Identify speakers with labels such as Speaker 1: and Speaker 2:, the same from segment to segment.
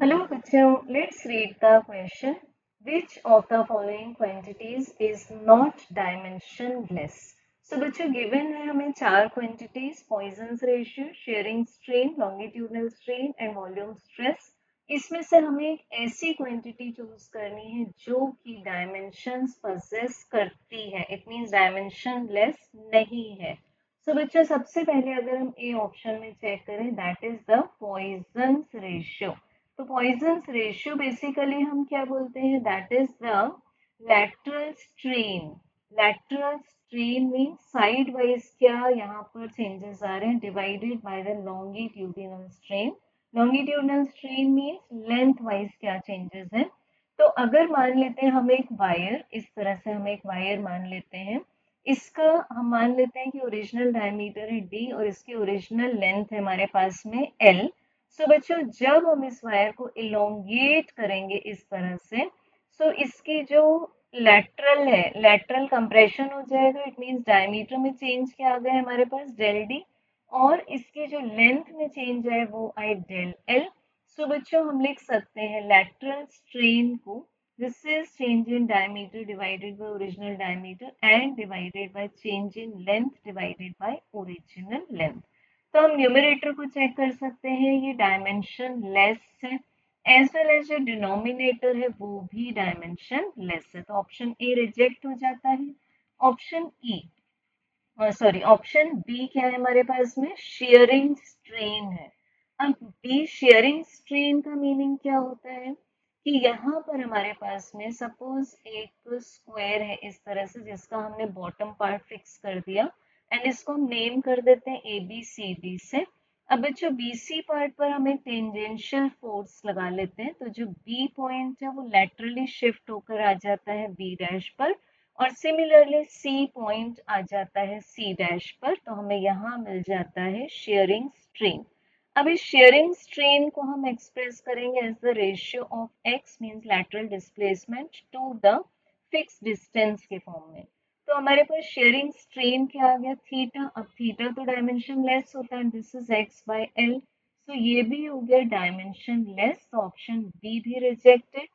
Speaker 1: Hello बच्चों, let's read the question. Which of the following quantities is not dimensionless? So बच्चों given है हमें चार quantities Poisson's ratio, shearing strain, longitudinal strain and volume stress. इसमें से हमें एक ऐसी quantity choose करनी है जो कि dimensions possess करती है. It means dimensionless नहीं है. तो बच्चों सबसे पहले अगर हम ए ऑप्शन में चेक करें that is the Poisson's ratio. तो पॉइजन्स रेशियो बेसिकली हम क्या बोलते हैं that is the lateral strain. Lateral strain mean side wise क्या यहाँ पर चेंजेस आ रहे हैं divided by the longitudinal strain. Longitudinal strain means length wise क्या चेंजेस है. तो अगर मान लेते हैं हम एक वायर, इस तरह से हम एक वायर मान लेते हैं, इसका हम मान लेते हैं कि ओरिजिनल डायमीटर है d और इसकी ओरिजिनल लेंथ है हमारे पास में l. सो बच्चों जब हम इस वायर को इलोंगेट करेंगे इस तरह से, सो इसकी जो लैटरल है, लैटरल कंप्रेशन हो जाएगा. इट मींस डायमीटर में चेंज क्या आ गया हमारे पास डेल डी और इसकी जो लेंथ में चेंज है वो आई डेल एल. सो बच्चों हम लिख सकते हैं लैटरल स्ट्रेन को, this is change in diameter divided by original diameter and divided by change in length divided by original length. तो हम न्यूमरेटर को चेक कर सकते हैं, ये डायमेंशन लेस है एज वेल एज जो डिनोमिनेटर है वो भी डायमेंशन लेस है. तो ऑप्शन ए रिजेक्ट हो जाता है. Option E sorry option B क्या है हमारे पास में शेयरिंग स्ट्रेन है. अब बी शेयरिंग स्ट्रेन का मीनिंग क्या होता है कि यहाँ पर हमारे पास में सपोज एक स्क्वायर है इस तरह से जिसका हमने बॉटम पार्ट फिक्स कर दिया एंड इसको हम नेम कर देते हैं ए बी सी डी से. अब बच्चों बीसी पार्ट पर हम एक टेंजेंशियल फोर्स लगा लेते हैं तो जो बी पॉइंट है वो लेटरली शिफ्ट होकर आ जाता है बी डैश पर और सिमिलरली सी पॉइंट आ जाता है सी डैश पर. तो हमें यहाँ मिल जाता है शेयरिंग स्ट्रेन. अब इस शेयरिंग स्ट्रेन को हम एक्सप्रेस करेंगे as the ratio of X means lateral displacement to the fix distance के फॉर्म में. तो हमारे पास शेयरिंग स्ट्रेन क्या आ गया थीटा. अब थीटा तो डायमेंशन लेस होता है, this is x by L. तो ये भी हो गया डायमेंशन लेस, तो ऑप्शन बी भी रिजेक्टेड.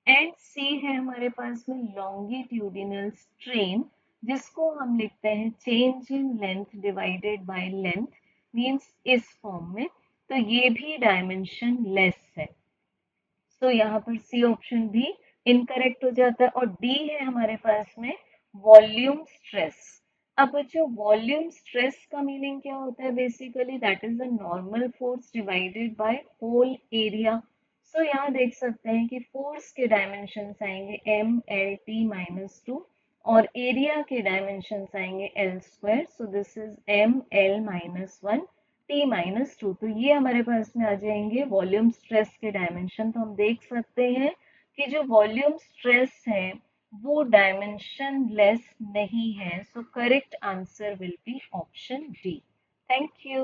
Speaker 1: एंड सी है हमारे पास में लॉन्गिट्यूडिनल स्ट्रेन जिसको हम लिखते हैं change in length divided by length means इस फॉर्म में. तो ये भी डायमेंशन लेस है. तो यहाँ पर सी ऑप्शन भी इनकरेक्ट हो जाता है और डी है हमारे पास में वॉल्यूम स्ट्रेस. अब बच्चों वॉल्यूम स्ट्रेस का मीनिंग क्या होता है basically that is the normal force divided by whole area. So यहाँ देख सकते हैं कि फोर्स के डायमेंशंस आएंगे M L T minus two और एरिया के डायमेंशंस आएंगे L square. So this is M L minus one T minus two. तो ये हमारे पास में आ जाएंगे वॉल्यूम स्ट्रेस के डायमेंशन. तो हम देख सकते हैं कि जो वॉल्यूम स्ट्रेस है वो डायमेंशन लेस नहीं है. So correct answer will be option D. Thank you.